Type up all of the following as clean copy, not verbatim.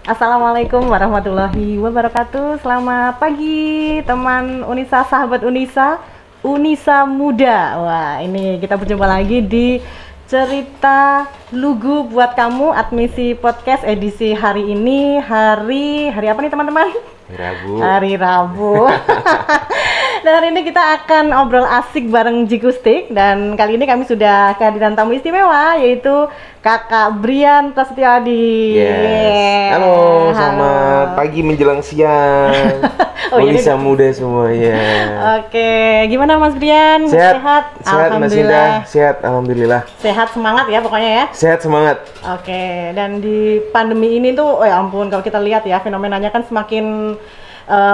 Assalamualaikum warahmatullahi wabarakatuh. Selamat pagi teman Unisa, sahabat Unisa, Unisa Muda. Wah, ini kita berjumpa lagi di Cerita Lugu Buat Kamu, admisi podcast edisi hari ini. Hari apa nih teman-teman? Rabu. Hari Rabu. Dan hari ini kita akan obrol asik bareng Jikustik. Dan kali ini kami sudah kehadiran tamu istimewa, yaitu Kakak Brian Prasetyadi. Yes. Halo, selamat pagi menjelang siang. Unisa muda semuanya. Oke, gimana Mas Brian? Sehat, Mas Indah. Sehat, alhamdulillah. Sehat, semangat ya pokoknya ya. Sehat, semangat. Oke, dan di pandemi ini tuh, oh ya ampun, kalau kita lihat ya fenomenanya kan semakin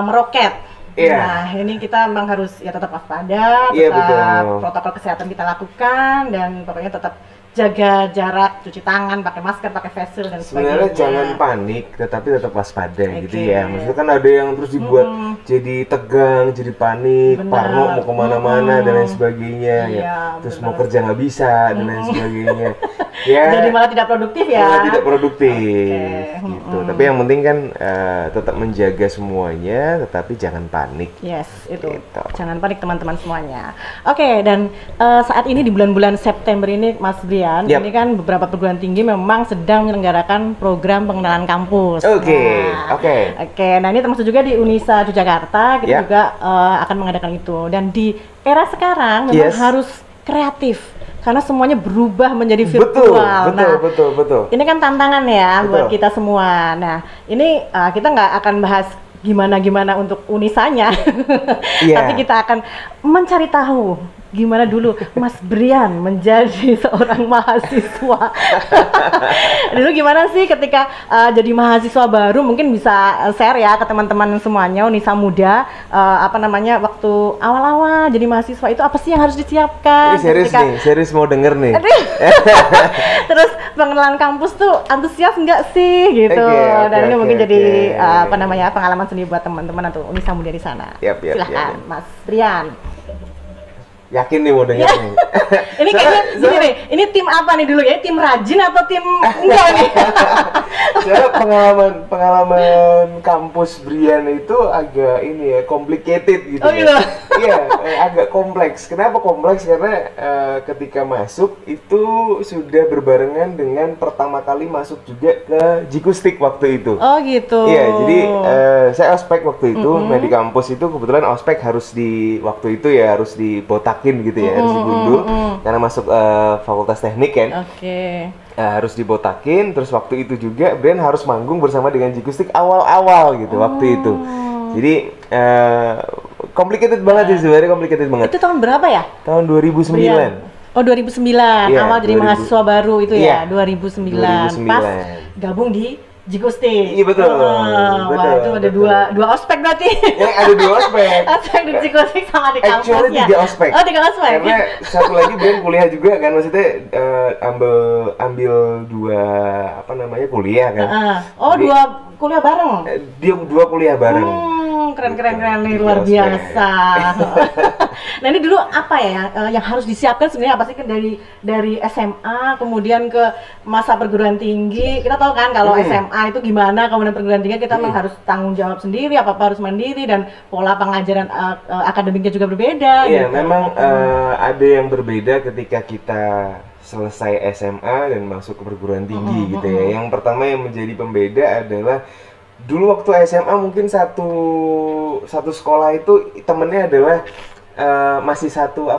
meroket. Iya. Nah, ini kita memang harus ya tetap waspada, Iya, tetap betul. protokol kesehatan kita lakukan, dan pokoknya tetap jaga jarak, cuci tangan, pakai masker, pakai face shield dan sebagainya. Sebenarnya jangan panik, tetapi tetap waspada gitu Oke. ya. Maksudnya kan ada yang terus dibuat jadi tegang, jadi panik, Benar. parno mau kemana-mana dan lain sebagainya. Iya, Ya. Terus benar. mau kerja nggak bisa dan lain sebagainya. Ya. Jadi malah tidak produktif ya. Malah tidak produktif Oke. gitu. Tapi yang penting kan tetap menjaga semuanya, tetapi jangan panik. Yes, itu. Gitu. Jangan panik teman-teman semuanya. Oke, dan saat ini di bulan-bulan September ini, Mas Brian, Yap. ini kan beberapa perguruan tinggi memang sedang menyelenggarakan program pengenalan kampus. Oke, Nah, oke. Oke, nah ini termasuk juga di Unisa Yogyakarta, kita Yap. juga akan mengadakan itu. Dan di era sekarang memang Yes. harus kreatif, karena semuanya berubah menjadi Betul, virtual. betul. Ini kan tantangan ya Betul. buat kita semua. Nah, ini kita nggak akan bahas gimana untuk Unisanya, Iya. tapi kita akan mencari tahu gimana dulu Mas Brian menjadi seorang mahasiswa. Dulu gimana sih ketika jadi mahasiswa baru? Mungkin bisa share ya ke teman-teman semuanya Unisa Muda, waktu awal-awal jadi mahasiswa itu apa sih yang harus disiapkan? Ini serius ketika- nih, serius mau denger nih. Terus pengenalan kampus tuh antusias nggak sih gitu? Oke, Dan ini oke, mungkin oke. jadi pengalaman sendiri buat teman-teman atau Unisa Muda di sana. Yap, Silahkan, yap. Mas Brian. Yakin nih mau denger nih. Ini kayaknya gini nih, ini tim apa nih dulu ya? Tim rajin atau tim enggak nih? Soalnya pengalaman kampus Brian itu agak ini ya, complicated gitu. Oh, gitu? Iya, agak kompleks. Kenapa kompleks? Karena ketika masuk itu sudah berbarengan dengan pertama kali masuk juga ke Jikustik waktu itu. Oh gitu. Iya, jadi saya ospek waktu itu. Nah di kampus itu kebetulan ospek harus waktu itu ya harus dibotakin gitu ya, harus digundur karena masuk fakultas teknik kan. Oke. Harus dibotakin, terus waktu itu juga Brian harus manggung bersama dengan Jikustik awal-awal gitu waktu itu. Jadi complicated banget sih sebenarnya, complicated banget. Itu tahun berapa ya? Tahun 2009. Brian? Oh 2009, Iya, awal jadi 2000. mahasiswa baru itu Iya, ya, 2009. 2009. Pas gabung di Jikustik. Iya, betul, Wah, betul, itu ada betul. dua ospek berarti. Ya, ada 2 ospek. Ospek di Jikustik sama di kampusnya. Actually 3 ospek. Oh 3 ospek. Karena satu lagi Brian kuliah juga kan, maksudnya ambil 2 kuliah kan. Oh Jadi, 2 kuliah bareng. Dia 2 kuliah bareng. Keren nih, Gitu, luar ospek. biasa. Nah ini dulu apa ya yang harus disiapkan sebenarnya, apa sih kan dari SMA kemudian ke masa perguruan tinggi. Kita tahu kan kalau SMA itu gimana, kemudian perguruan tinggi kita memang harus tanggung jawab sendiri, apa harus mandiri, dan pola pengajaran akademiknya juga berbeda. Iya, gitu. memang ada yang berbeda ketika kita selesai SMA dan masuk ke perguruan tinggi gitu ya. Yang pertama yang menjadi pembeda adalah dulu waktu SMA mungkin satu sekolah itu temennya adalah masih satu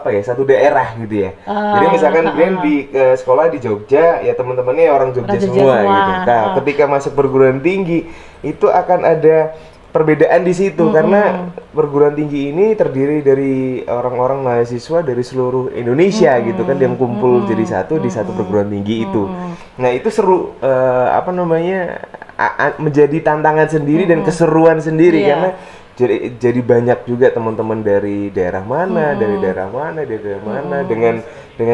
daerah gitu ya. Jadi misalkan Brian di sekolah di Jogja, ya teman-temannya orang Jogja Orang Jogja semua semua. gitu. Nah, ketika masuk perguruan tinggi itu akan ada perbedaan di situ karena perguruan tinggi ini terdiri dari orang-orang mahasiswa dari seluruh Indonesia gitu kan, yang kumpul jadi satu di satu perguruan tinggi itu. Nah, itu seru menjadi tantangan sendiri dan keseruan sendiri Iya. karena jadi banyak juga teman-teman dari daerah mana, dari daerah mana dengan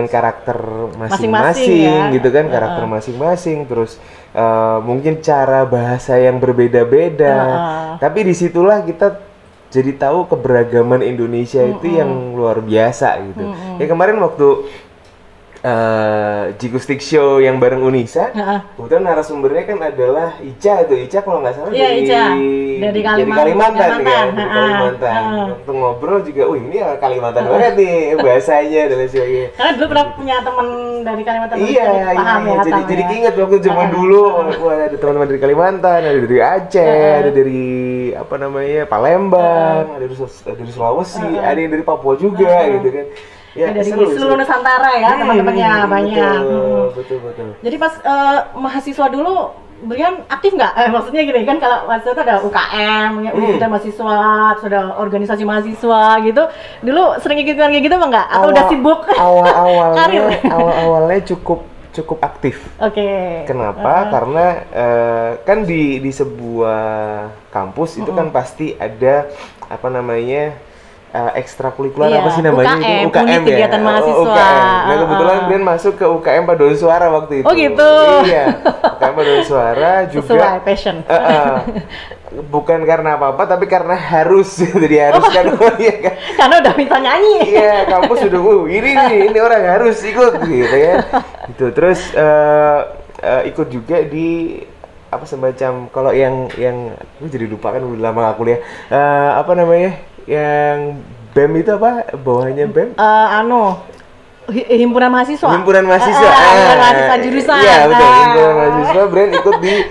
karakter Masing-masing masing-masing ya. gitu kan, karakter masing-masing, terus mungkin cara bahasa yang berbeda-beda. Tapi disitulah kita jadi tahu keberagaman Indonesia itu yang luar biasa gitu. Ya kemarin waktu Jikustik Show yang bareng Unisa. Heeh. Kebetulan narasumbernya kan adalah Ica tuh. Ica kalau nggak salah Iya, Ica. Dari Kalimantan. Kan, dari Kalimantan. Waktu ngobrol juga, ini ya Kalimantan banget nih bahasanya dan lain sebagainya. Karena dulu pernah punya teman dari Kalimantan. Iya, paham ya. jadi ingat waktu zaman dulu, wah, ada teman-teman dari Kalimantan, ada dari Aceh, ada dari apa namanya Palembang, ada dari Sulawesi, ada yang dari Papua juga gitu kan. Ya, dari seluruh Nusantara ya teman-temannya banyak. Betul. Jadi pas mahasiswa dulu Brian aktif nggak? Maksudnya gini kan, kalau mahasiswa itu ada UKM, kita mahasiswa, sudah organisasi mahasiswa gitu. Dulu sering ikutan kayak gitu apa nggak? Atau udah sibuk? Awalnya cukup aktif. Oke. Kenapa? Karena kan di sebuah kampus itu kan pasti ada apa namanya ekstrakurikuler apa sih namanya UKM, ya? Kegiatan mahasiswa. UKM. Nah kebetulan Brian masuk ke UKM Paduan Suara waktu itu. Oh gitu. Iya. UKM Paduan Suara juga. Sesuai passion. Bukan karena apa-apa, tapi karena harus jadi harus kan. Iya kan. Karena udah bisa nyanyi. Iya, kampus sudah ini orang harus ikut gitu ya. Gitu. Terus ikut juga di apa semacam, kalau yang gue jadi lupa kan, udah lama gak kuliah. Apa namanya? Yang BEM itu apa? Bawahnya BEM? Himpunan mahasiswa. Himpunan mahasiswa. Himpunan mahasiswa jurusan. Iya betul. Himpunan mahasiswa. Brian ikut di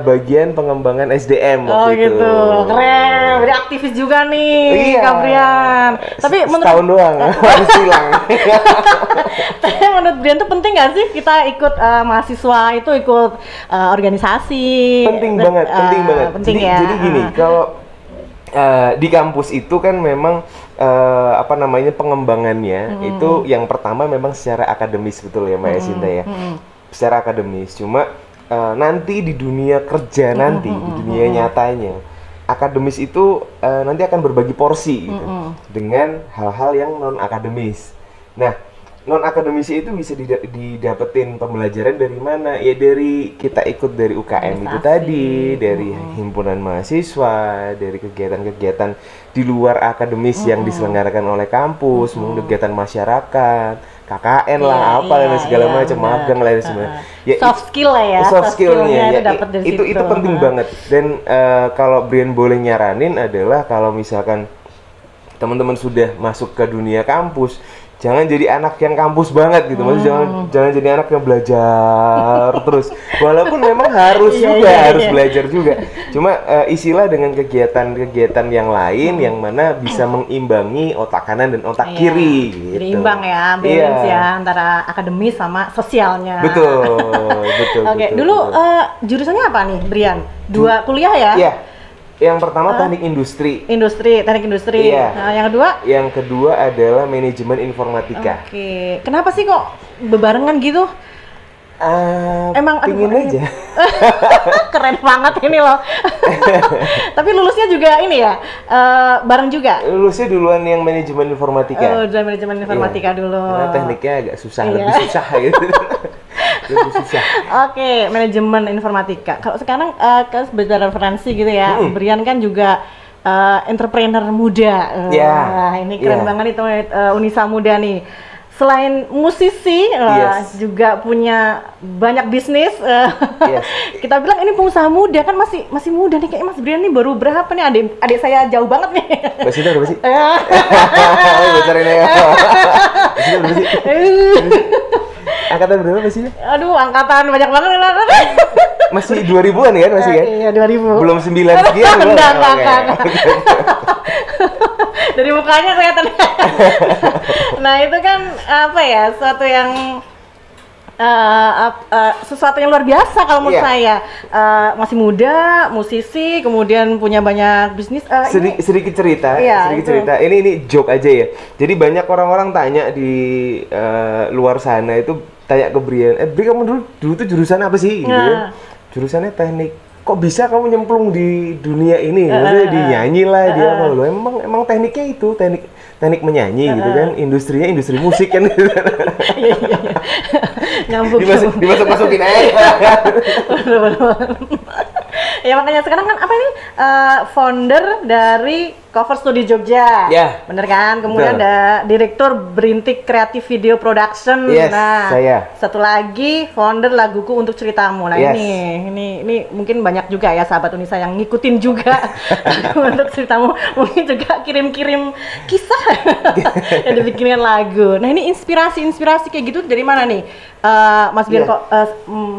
bagian pengembangan SDM waktu itu. Gitu. Keren. Jadi aktivis juga nih, iya. Kak Brian. Tapi menurut tahun doang harus hilang. Tapi menurut Brian tuh penting nggak sih kita ikut mahasiswa itu ikut organisasi? Penting banget. Penting ya. Jadi gini, kalau di kampus itu kan memang apa namanya pengembangannya itu yang pertama memang secara akademis, betul ya Mbak Sinta ya, secara akademis. Cuma nanti di dunia kerja nanti di dunia nyatanya akademis itu nanti akan berbagi porsi gitu dengan hal-hal yang non akademis. Nah non akademisnya itu bisa didapetin pembelajaran dari mana? Ya dari kita ikut dari UKM itu tadi, dari himpunan mahasiswa, dari kegiatan-kegiatan di luar akademis yang diselenggarakan oleh kampus, mungkin kegiatan masyarakat, KKN lah, dan segala macam, magang lah dan sebagainya. Ya, soft skill lah ya. Soft skillnya ya, itu itu penting banget. Dan kalau Brian boleh nyaranin adalah kalau misalkan teman-teman sudah masuk ke dunia kampus, jangan jadi anak yang kampus banget gitu, maksudnya jangan jadi anak yang belajar terus, walaupun memang harus harus belajar juga. Cuma isilah dengan kegiatan-kegiatan yang lain yang mana bisa mengimbangi otak kanan dan otak kiri. Gitu. Jadi imbang ya, balance ya antara akademis sama sosialnya. Betul. Oke, dulu jurusannya apa nih, Brian? 2 kuliah ya? Iya. Yang pertama teknik industri. Teknik industri. Iya. Nah, yang kedua? Yang kedua adalah manajemen informatika. Oke. Kenapa sih kok bebarengan gitu? Emang pingin aja. Keren banget ini loh. Tapi lulusnya juga ini ya, bareng juga? Lulusnya duluan yang manajemen informatika. Oh, duluan manajemen informatika dulu. Karena tekniknya agak susah, lebih susah gitu. Lebih susah. Oke, manajemen informatika. Kalau sekarang ke sebagai referensi gitu ya, Brian kan juga entrepreneur muda. Ini keren banget itu Unisa muda nih. Selain musisi, juga punya banyak bisnis. Kita bilang ini pengusaha muda, kan masih muda nih. Kayaknya Mas Brian nih baru berapa nih? Adik saya jauh banget nih. Mbak Sinta berapa sih? Bocorin aja. Mbak Sinta berapa sih? Angkatan berapa Mbak Sinta? Aduh, angkatan banyak banget. Masih 2000-an kan masih kan? Iya, 2000. Belum 9 sekian belum? Enggak. Dari mukanya kelihatan. Nah, itu kan apa ya? Sesuatu yang luar biasa kalau menurut saya. Masih muda, musisi, kemudian punya banyak bisnis. Sedikit cerita. Ini joke aja ya. Jadi banyak orang-orang tanya di luar sana itu, tanya ke Brian, Brian kamu dulu tuh jurusan apa sih? Gitu ya. Jurusannya teknik. Kok bisa kamu nyemplung di dunia ini? Maksudnya dinyanyi lah, dia apa lo? Emang tekniknya itu teknik menyanyi gitu kan, industrinya industri musik kan. Iya. Nyambung. Dimasuk-masukin aja. Ya makanya sekarang kan apa ini founder dari Cover Studio Jogja, Ya. bener kan? Kemudian Betul. ada direktur Berintik Kreatif Video Production. Yes, Nah, saya. satu lagi founder Laguku Untuk Ceritamu. Nah Yes. ini mungkin banyak juga ya sahabat Unisa yang ngikutin juga Untuk Ceritamu. Mungkin juga kirim-kirim kisah yang dibikinkan lagu. Nah ini inspirasi kayak gitu dari mana nih? Mas Bian Iya. kok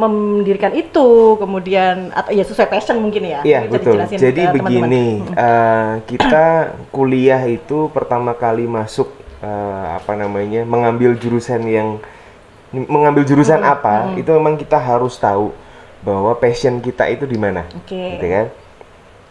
mendirikan itu, kemudian atau ya sesuai passion mungkin ya? Iya, Bisa betul. dijelasin Jadi ke teman-teman. begini, kita kuliah itu pertama kali masuk mengambil jurusan apa, itu memang kita harus tahu bahwa passion kita itu di mana. Oke. Gitu kan?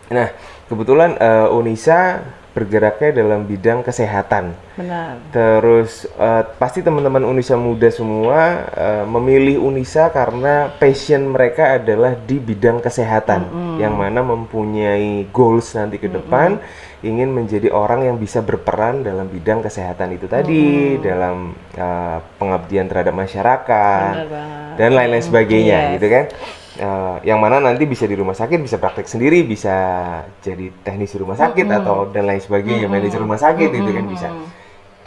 Nah, kebetulan Unisa bergeraknya dalam bidang kesehatan. Benar. Terus pasti teman-teman Unisa muda semua memilih Unisa karena passion mereka adalah di bidang kesehatan, yang mana mempunyai goals nanti ke depan ingin menjadi orang yang bisa berperan dalam bidang kesehatan itu tadi, dalam pengabdian terhadap masyarakat Benar banget. dan lain-lain sebagainya, Yes. gitu kan. Yang mana nanti bisa di rumah sakit, bisa praktek sendiri, bisa jadi teknisi rumah sakit atau dan lain sebagainya, manajer rumah sakit itu kan bisa,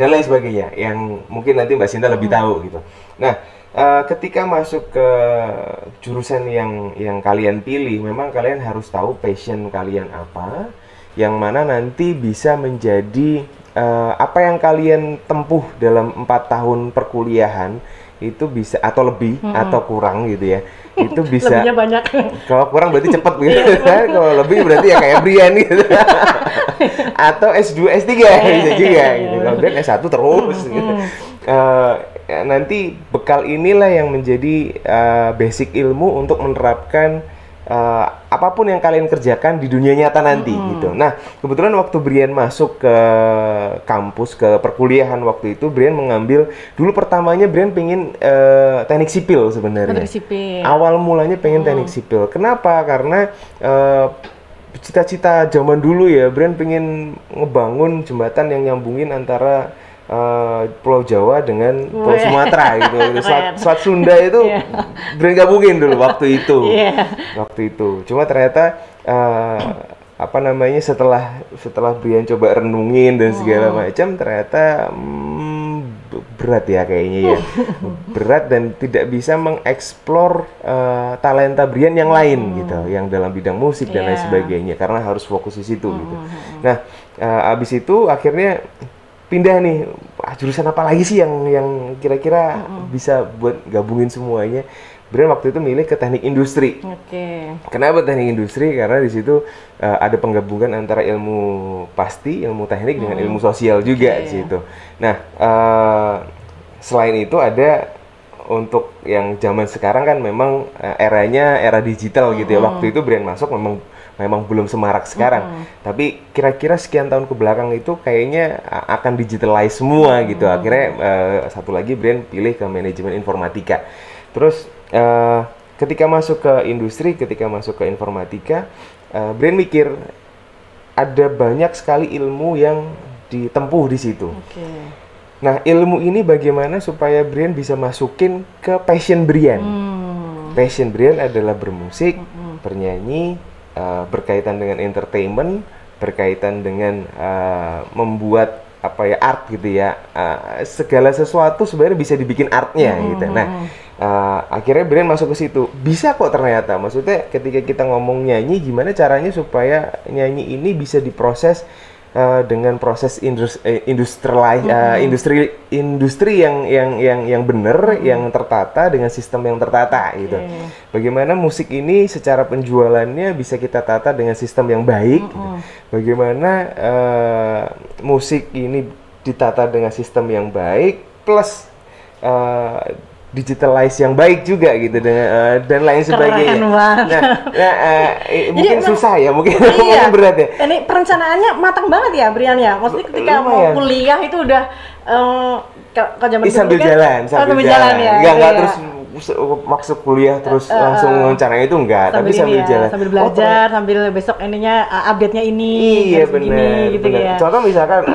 dan lain sebagainya yang mungkin nanti Mbak Sinta lebih tahu gitu. Nah, ketika masuk ke jurusan yang kalian pilih, memang kalian harus tahu passion kalian apa, yang mana nanti bisa menjadi apa yang kalian tempuh dalam 4 tahun perkuliahan itu bisa atau lebih atau kurang gitu ya, itu bisa. Lebihnya banyak. Kalau kurang berarti cepet gitu, kalau lebih berarti ya kayak Brian gitu. Atau S2, S3 bisa juga gitu. Kalau Brian S1 terus gitu. Nanti bekal inilah yang menjadi basic ilmu untuk menerapkan apapun yang kalian kerjakan di dunia nyata nanti gitu. Nah, kebetulan waktu Brian masuk ke kampus, ke perkuliahan waktu itu, Brian mengambil, dulu pertamanya Brian pengen teknik sipil sebenarnya. Teknik sipil. Awal mulanya pengen teknik sipil. Kenapa? Karena cita-cita zaman dulu ya, Brian pengen ngebangun jembatan yang nyambungin antara Pulau Jawa dengan Pulau Sumatera gitu. Selat Sunda itu Brian gabungin dulu waktu itu. Waktu itu. Cuma ternyata setelah Brian coba renungin dan segala macam, ternyata berat ya kayaknya ya. Berat dan tidak bisa mengeksplor talenta Brian yang lain gitu, yang dalam bidang musik dan lain sebagainya, karena harus fokus di situ gitu. Nah, abis itu akhirnya pindah nih, jurusan apa lagi sih yang kira-kira bisa buat gabungin semuanya. Brian waktu itu milih ke teknik industri. Kenapa teknik industri? Karena di situ ada penggabungan antara ilmu teknik dengan ilmu sosial juga di situ. Nah, selain itu ada untuk yang zaman sekarang kan memang eranya era digital gitu ya. Waktu itu Brian masuk memang belum semarak sekarang. Tapi kira-kira sekian tahun ke belakang itu kayaknya akan digitalize semua gitu. Akhirnya satu lagi Brian pilih ke manajemen informatika. Terus ketika masuk ke industri, ketika masuk ke informatika, Brian mikir ada banyak sekali ilmu yang ditempuh di situ. Nah, ilmu ini bagaimana supaya Brian bisa masukin ke passion Brian. Passion Brian adalah bermusik, bernyanyi, berkaitan dengan entertainment, berkaitan dengan membuat art gitu ya. Segala sesuatu sebenarnya bisa dibikin artnya gitu. Nah, akhirnya Brian masuk ke situ. Bisa kok ternyata. Maksudnya ketika kita ngomong nyanyi, gimana caranya supaya nyanyi ini bisa diproses dengan proses industri yang benar, yang tertata, dengan sistem yang tertata gitu. Bagaimana musik ini secara penjualannya bisa kita tata dengan sistem yang baik. Gitu. Bagaimana musik ini ditata dengan sistem yang baik plus digitalize yang baik juga gitu dengan dan lain sebagainya. Mungkin susah ya, mungkin berat ya. Ini perencanaannya matang banget ya, Brian ya. Maksudnya ketika mau kuliah itu udah kalau zaman sambil jalan ya. Enggak terus maksud kuliah terus langsung rencana itu enggak, tapi sambil jalan. Sambil belajar, sambil besok ininya update-nya ini. Iya benar. Gitu ya. Contoh misalkan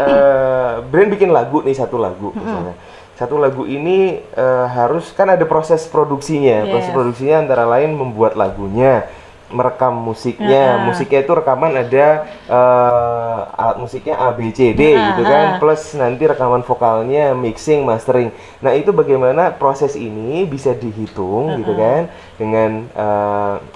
Brian bikin lagu nih, satu lagu misalnya. Satu lagu ini harus kan ada proses produksinya. Proses produksinya antara lain membuat lagunya, merekam musiknya. Musiknya itu rekaman ada alat musiknya A B C D gitu kan, plus nanti rekaman vokalnya, mixing, mastering. Nah, itu bagaimana proses ini bisa dihitung gitu kan dengan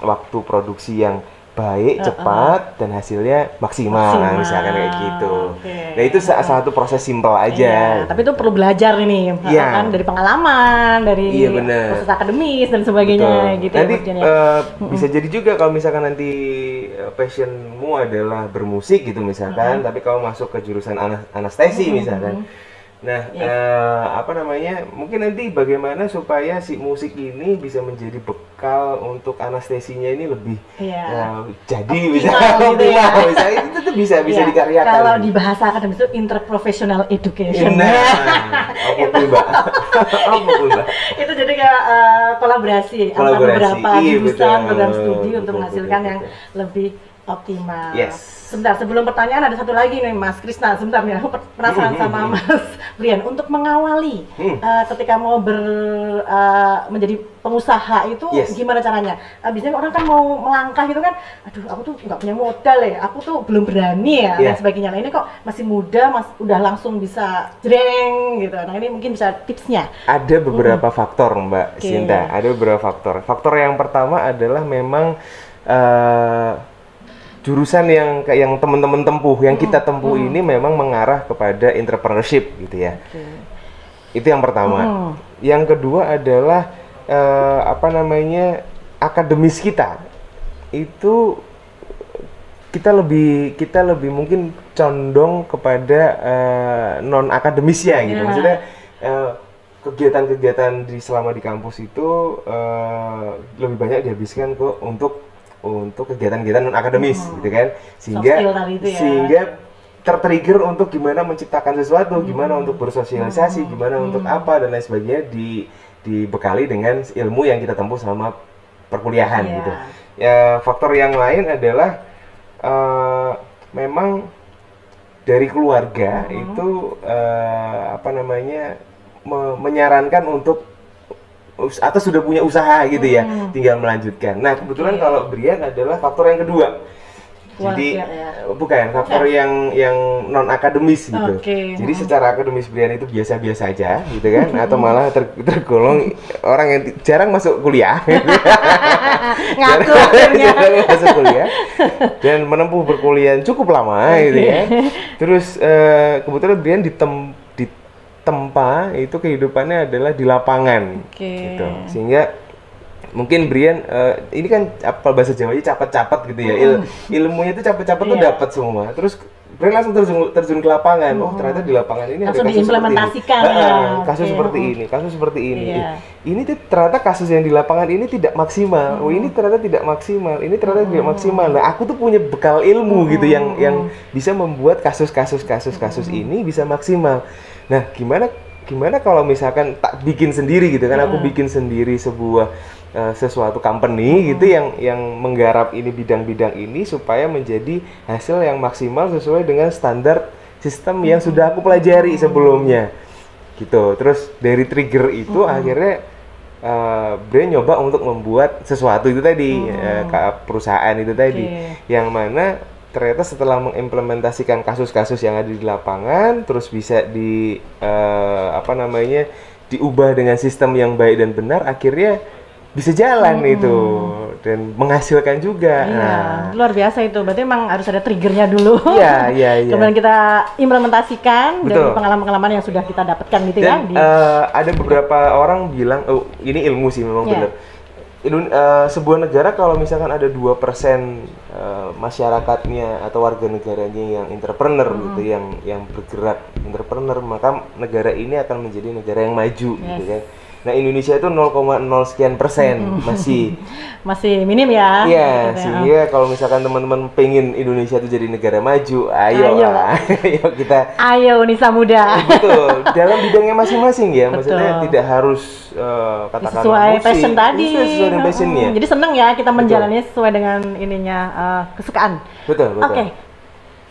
waktu produksi yang baik, cepat, dan hasilnya maksimal. Nah, misalkan kayak gitu. Nah, itu satu proses simpel aja. Tapi itu perlu belajar ini, kan, dari pengalaman, dari proses akademis dan sebagainya. Gitu. Nanti bisa jadi juga kalau misalkan nanti passionmu adalah bermusik gitu misalkan, tapi kamu masuk ke jurusan anestesi misalkan. Nah, apa namanya? Mungkin nanti bagaimana supaya si musik ini bisa menjadi bekal untuk anestesinya ini lebih jadi bisa itu bisa dikaryakan. Kalau di bahasa akademis itu interprofessional education. Itu jadi kayak kolaborasi antara beberapa jurusan program studi untuk menghasilkan yang lebih optimal. Sebentar, sebelum pertanyaan ada satu lagi nih Mas Krisna, sebentar nih aku penasaran sama Mas Brian, untuk mengawali ketika mau menjadi pengusaha itu gimana caranya? Biasanya orang kan mau melangkah gitu kan, aduh aku tuh nggak punya modal ya, aku tuh belum berani ya dan sebagainya. Nah ini kok masih muda, udah langsung bisa jreng gitu. Nah ini mungkin bisa tipsnya. Ada beberapa faktor Mbak Sinta, ada beberapa faktor. Faktor yang pertama adalah memang jurusan yang teman-teman tempuh, yang kita tempuh ini memang mengarah kepada entrepreneurship gitu ya. Itu yang pertama. Yang kedua adalah apa namanya, akademis kita. Itu kita lebih mungkin condong kepada non akademis ya gitu. Maksudnya kegiatan-kegiatan selama di kampus itu lebih banyak dihabiskan untuk kegiatan-kegiatan non akademis gitu kan, sehingga tertrigger untuk gimana menciptakan sesuatu, gimana untuk bersosialisasi, gimana untuk apa dan lain sebagainya, dibekali dengan ilmu yang kita tempuh selama perkuliahan gitu. Ya, faktor yang lain adalah memang dari keluarga itu apa namanya, menyarankan untuk atau sudah punya usaha gitu ya, tinggal melanjutkan. Nah, kebetulan kalau Brian adalah faktor yang kedua. Jadi bukan faktor yang non akademis gitu. Jadi secara akademis Brian itu biasa-biasa aja gitu kan, atau malah tergolong orang yang jarang masuk kuliah. jarang masuk kuliah dan menempuh perkuliahan cukup lama gitu ya. Terus kebetulan Brian tempa itu kehidupannya adalah di lapangan gitu, sehingga mungkin Brian ini kan apa bahasa Jawanya capet-capet gitu ya, ilmunya itu capet-capet tuh dapat semua, terus Brian langsung terjun ke lapangan. Oh ternyata di lapangan ini langsung ada kasus diimplementasikan kasus seperti ini, kasus seperti ini. Ini tuh ternyata kasus yang di lapangan ini tidak maksimal. Oh ini ternyata tidak maksimal, ini ternyata tidak maksimal. Nah aku tuh punya bekal ilmu gitu yang bisa membuat kasus-kasus ini bisa maksimal. Nah, gimana kalau misalkan tak bikin sendiri gitu kan, aku bikin sendiri sebuah sesuatu company gitu yang menggarap ini bidang-bidang ini supaya menjadi hasil yang maksimal sesuai dengan standar sistem yang sudah aku pelajari sebelumnya. Gitu. Terus dari trigger itu akhirnya Brian nyoba untuk membuat sesuatu itu tadi, perusahaan itu tadi, yang mana ternyata setelah mengimplementasikan kasus-kasus yang ada di lapangan, terus bisa diubah dengan sistem yang baik dan benar, akhirnya bisa jalan itu dan menghasilkan juga. Luar biasa itu. Berarti memang harus ada triggernya dulu. Iya. Kemudian kita implementasikan dari pengalaman-pengalaman yang sudah kita dapatkan gitu dan, ada beberapa orang bilang, oh ini ilmu sih memang benar. Sebuah negara kalau misalkan ada 2% masyarakatnya atau warga negaranya yang entrepreneur gitu, yang bergerak entrepreneur, maka negara ini akan menjadi negara yang maju gitu kan. Nah Indonesia itu 0,0 sekian persen masih minim ya. Iya, sehingga kalau misalkan teman-teman pengen Indonesia itu jadi negara maju, ayo kita. Ayo Nisa Muda. Betul, dalam bidangnya masing-masing ya. Maksudnya tidak harus katakanlah sesuai passion tadi. Sesuai dengan passionnya. Jadi seneng ya kita menjalannya sesuai dengan ininya kesukaan. Betul. Oke.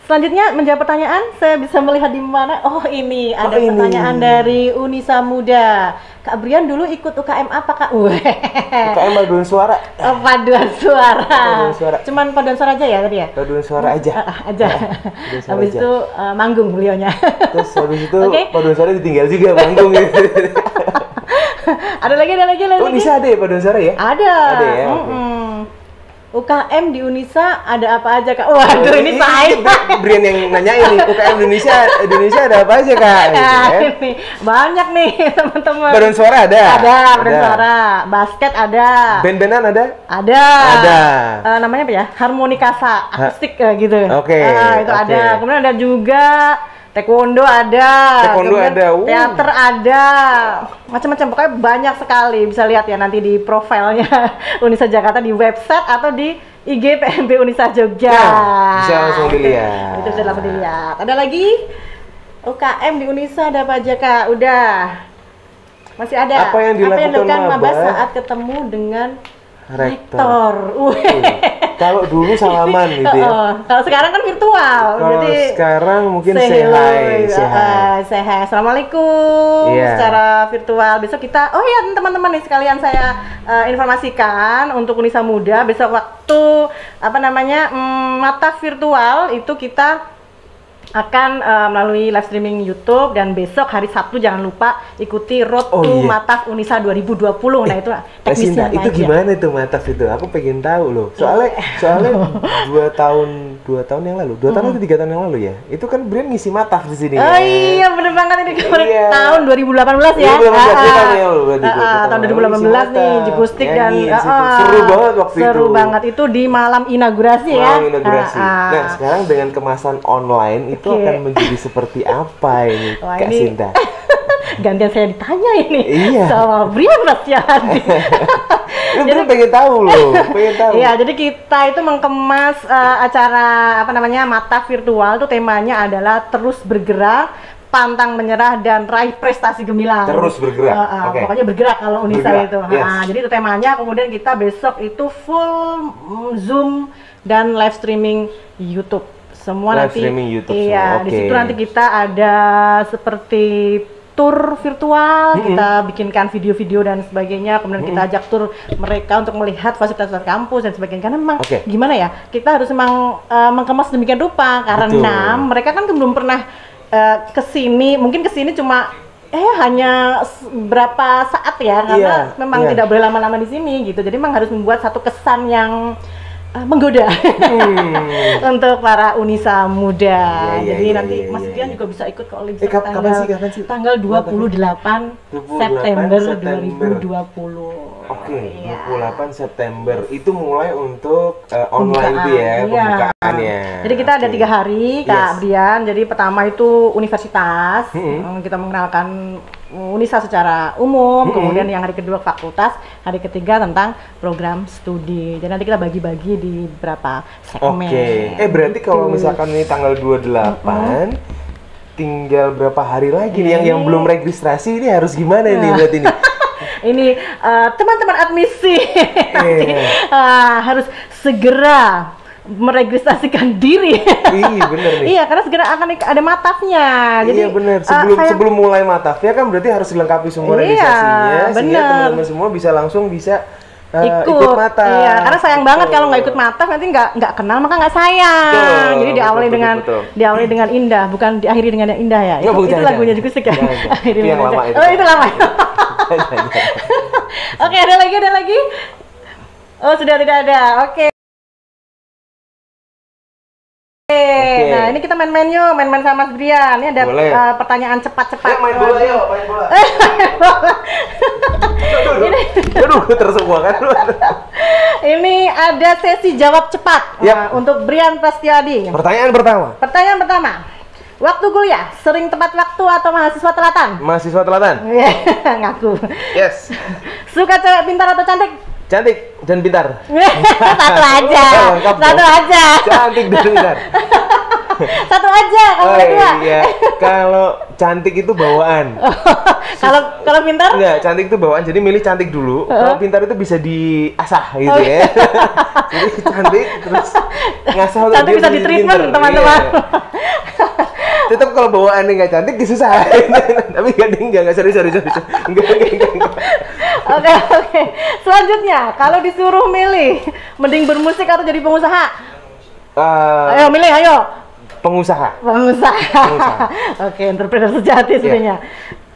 Selanjutnya menjawab pertanyaan, saya bisa melihat di mana? Oh ini ada ini. pertanyaan dari Unisa Muda. Kak Brian dulu ikut UKM apa Kak? UKM paduan suara. Oh, paduan suara. Paduan suara. Cuman paduan suara aja ya tadi ya? Paduan suara aja. Aja. Habis itu manggung beliaunya. Terus habis itu paduan suara ditinggal juga manggung gitu. Ada lagi. Oh, Unisa ada ya paduan suara ya? Ada. Ada ya. UKM di Unisa ada apa aja Kak? Waduh ini saya. Brian yang nanya ini UKM Indonesia ada apa aja Kak? Ini banyak nih teman-teman. Paduan suara ada. Paduan suara. Basket ada. Band-bandan ada. Ada. Namanya apa ya? Harmonikasa akustik gitu. Oke. Itu ada. Kemudian ada juga taekwondo ada. Teater ada. Macam-macam, pokoknya banyak sekali. Bisa lihat ya nanti di profilnya Unisa Jakarta di website atau di IG PMB Unisa Jogja. Bisa langsung dilihat. Itu bisa langsung dilihat. Ada lagi? UKM di Unisa ada apa aja Kak? Udah. Masih ada. Apa yang dilakukan maba saat ketemu dengan rektor? Kalau dulu salaman gitu ya. Kalau sekarang kan virtual. Kalau sekarang mungkin say hi. Assalamualaikum. Secara virtual. Besok kita, teman-teman nih sekalian saya informasikan untuk Unisa Muda. Besok waktu mata virtual itu kita akan melalui live streaming YouTube, dan besok hari Sabtu jangan lupa ikuti Road to Mataf Unisa 2020. Nah itu teknisnya itu gimana itu Mataf itu? Aku pengen tahu loh. Soalnya 2 tahun yang lalu, 2 tahun atau 3 tahun yang lalu ya. Itu kan Brian ngisi Mataf di sini. Oh iya bener banget ini tahun 2018 ya. Tahun 2018 nih Jikustik dan seru banget waktu itu. Seru banget itu di malam inaugurasi ya. Nah sekarang dengan kemasan online itu akan menjadi seperti apa ini Kak Sinta? Gantian saya ditanya ini sama Brian Rasyadi. Jadi pengen tahu loh, Iya, jadi kita itu mengemas acara Mataf virtual itu temanya adalah terus bergerak, pantang menyerah, dan raih prestasi gemilang. Terus bergerak. Pokoknya bergerak kalau Unisa itu. Jadi itu temanya. Kemudian kita besok itu full Zoom dan live streaming YouTube. Semua live streaming YouTube. Di situ nanti kita ada seperti tour virtual, kita bikinkan video-video dan sebagainya, kemudian kita ajak tour mereka untuk melihat fasilitas kampus dan sebagainya. Karena memang gimana ya, kita harus memang mengemas demikian rupa, karena mereka kan belum pernah kesini, mungkin kesini cuma hanya berapa saat ya, karena memang tidak boleh lama-lama di sini gitu. Jadi memang harus membuat satu kesan yang menggoda untuk para Unisa Muda. Jadi nanti Mas Brian juga bisa ikut kalau kapan sih? Tanggal 28 September 2020. Oke, 28 September itu mulai untuk online itu ya, pembukaannya. Jadi kita ada 3 hari Kak Brian. Jadi pertama itu universitas, kita mengenalkan Unisa secara umum, kemudian yang hari kedua fakultas, hari ketiga tentang program studi. Jadi nanti kita bagi-bagi di beberapa segmen. Berarti kalau misalkan ini tanggal 28, tinggal berapa hari lagi nih yang belum registrasi ini harus gimana nih buat ini? Ini teman-teman admisi harus segera meregistrasikan diri. Iya bener nih. Iya, karena segera akan ada matafnya. Jadi bener. Sebelum mulai matafnya kan berarti harus dilengkapi semua registrasinya, sehingga teman-teman semua bisa langsung ikut mataf. Iya, karena sayang banget kalau nggak ikut mataf nanti nggak kenal, maka nggak sayang. Jadi diawali dengan indah, bukan diakhiri dengan yang indah ya. Itu lagunya juga sih kan. Itu yang lama itu. Oh itu lama. Oke, ada lagi. Oh sudah tidak ada. Oke. Nah ini kita main-main sama Mas Brian. Ini ada pertanyaan cepat-cepat. Main bola yuk, main bola. Aduh, tersemua kan. Ini ada sesi jawab cepat untuk Brian Prastiadi. Pertanyaan pertama. Waktu kuliah sering tepat waktu atau mahasiswa telatan? Mahasiswa telatan. Ngaku. Yes. Suka cewek pintar atau cantik? Cantik dan pintar. Satu aja. Cantik dan pintar. Satu aja, kalau dua. Iya. Kalau cantik itu bawaan. Kalau pintar? Enggak, cantik itu bawaan. Jadi milih cantik dulu. Kalau pintar itu bisa diasah gitu ya. Jadi cantik terus ngasah untuk Cantik bisa dia di-treatment, pinter. teman-teman. Iya. Tetap kalau bawaannya nggak cantik disusahin. Tapi enggak sorry. Enggak. Oke. Selanjutnya, kalau disuruh milih, mending bermusik atau jadi pengusaha? Ayo milih, ayo. Pengusaha. Oke, entrepreneur sejati sebenarnya.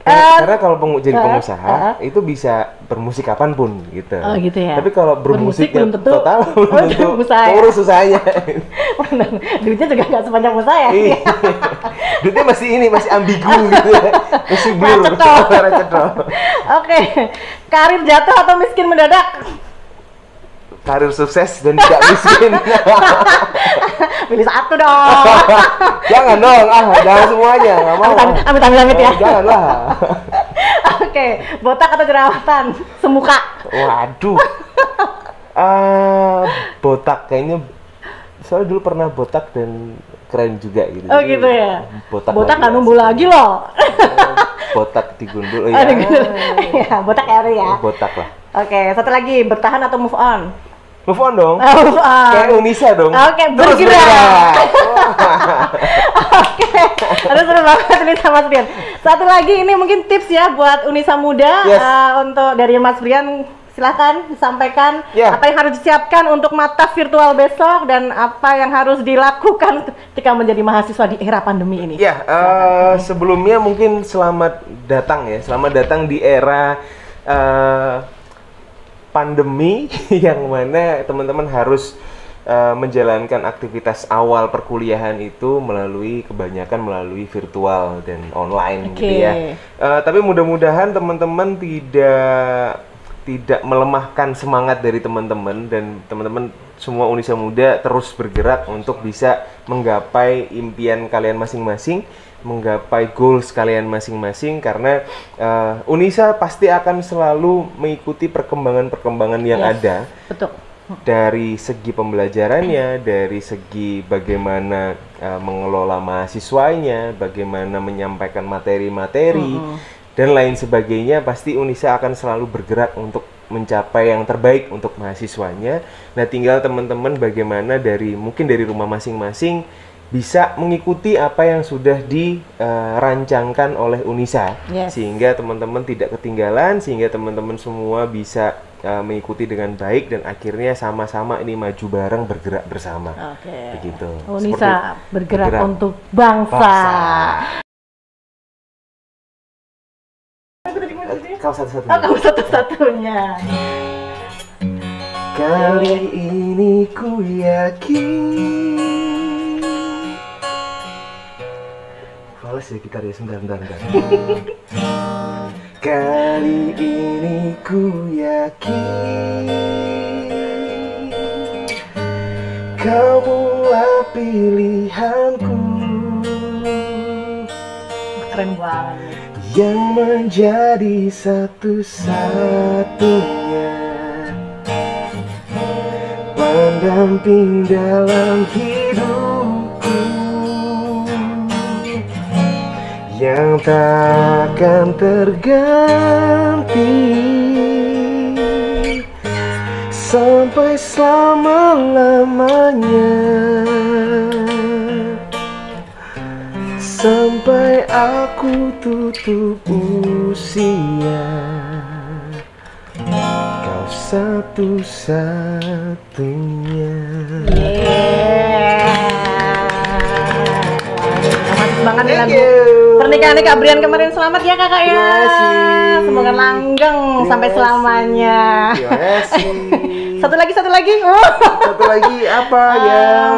Karena kalau jadi pengusaha itu bisa bermusik kapanpun gitu. Oh gitu ya. Tapi kalau bermusiknya belum tentu total belum tentu usaha. urus usahanya. Duitnya juga nggak sebanyak usaha ya. Duitnya masih ambigu gitu ya. Masih blur. Oke. Karir jatuh atau miskin mendadak? Karir sukses dan tidak miskin. Pilih satu dong. Jangan dong, jangan semuanya, nggak mau. Amit ya. Janganlah. Oke, botak atau jerawatan? Semuka. Waduh. Botak kayaknya. Soalnya dulu pernah botak dan keren juga gitu. Oh gitu ya. Botak nggak numbuh lagi loh. Botak digundul. Ya, botak ya. Botak lah. Oke, satu lagi, bertahan atau move on? Move on dong. Move on. Kayak Unisa dong. Oke, bergerak. Oke. Aduh seru banget ini sama Mas Brian. Satu lagi ini mungkin tips ya buat Unisa muda. Yes. Untuk dari Mas Brian, silahkan disampaikan apa yang harus disiapkan untuk mata virtual besok dan apa yang harus dilakukan ketika menjadi mahasiswa di era pandemi ini. Ya, sebelumnya mungkin selamat datang di era pandemi yang mana teman-teman harus menjalankan aktivitas awal perkuliahan itu kebanyakan melalui virtual dan online gitu ya. Tapi mudah-mudahan teman-teman tidak melemahkan semangat dari teman-teman dan teman-teman semua Unisa Muda terus bergerak untuk bisa menggapai impian kalian masing-masing, menggapai goals kalian masing-masing karena Unisa pasti akan selalu mengikuti perkembangan-perkembangan yang ada. Betul. Dari segi pembelajarannya, dari segi bagaimana mengelola mahasiswanya, bagaimana menyampaikan materi-materi dan lain sebagainya, pasti Unisa akan selalu bergerak untuk mencapai yang terbaik untuk mahasiswanya. Nah, tinggal teman-teman bagaimana mungkin dari rumah masing-masing bisa mengikuti apa yang sudah dirancangkan oleh Unisa, sehingga teman-teman tidak ketinggalan, sehingga teman-teman semua bisa mengikuti dengan baik dan akhirnya sama-sama ini maju bareng, bergerak bersama. Begitu. Unisa bergerak untuk bangsa. Kau satu-satunya. Kamu satu-satunya. Kali ini ku yakin. Fals ya gitar ya, sebentar. Kali ini ku yakin kamulah pilihanku. Keren banget. Yang menjadi satu-satunya pendamping dalam hidupku, yang takkan terganti sampai selama-lamanya, sampai aku tutup usia. Kau satu-satunya. Banget nih lagu pernikahan Kak Brian kemarin. Selamat ya kakak ya. Semoga langgeng sampai selamanya. Satu lagi. Satu lagi apa ya?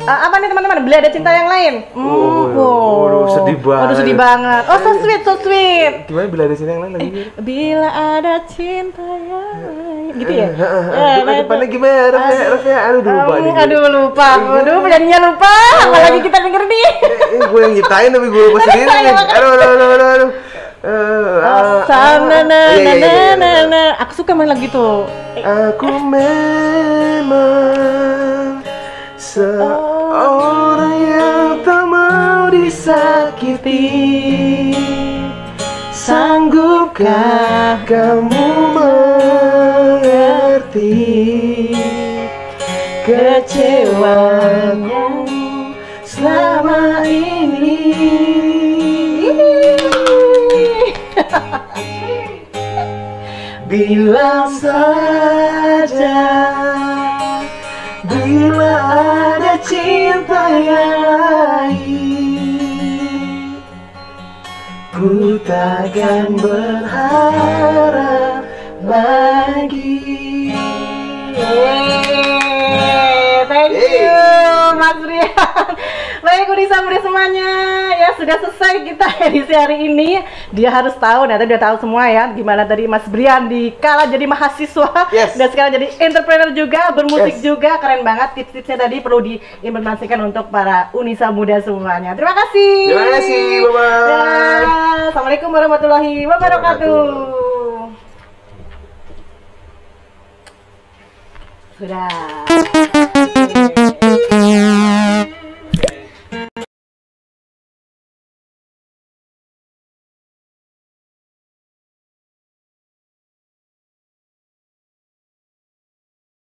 Apa nih teman-teman? Bila ada cinta yang lain. Sedih banget. Sedih banget. Oh, so sweet. Gimana bila ada cinta yang lain lagi? Bila ada cinta yang lain. Gitu ya? Depannya gimana? Refnya, lupa. Penyanyinya lupa. Apalagi kita denger nih. Gue yang nyiptain tapi gue lupa sendiri. Aduh. Aku suka main lagu itu. Aku memang seorang yang tak mau kau disakiti, sanggupkah kamu mengerti kecewamu selama ini? Bilang saja bila ada cinta yang lain, ku takkan berharap lagi. Thank you Mas Brian. Baik Unisa muda semuanya, ya sudah selesai kita edisi hari ini. Dia harus tahu, nah tadi udah tahu semua ya gimana tadi Mas Brian dikala jadi mahasiswa dan sekarang jadi entrepreneur juga, bermusik juga, keren banget. Tips-tipsnya tadi perlu diimplementasikan untuk para Unisa muda semuanya. Terima kasih. Terima kasih, bye-bye. Ya, Assalamualaikum warahmatullahi wabarakatuh. Sudah.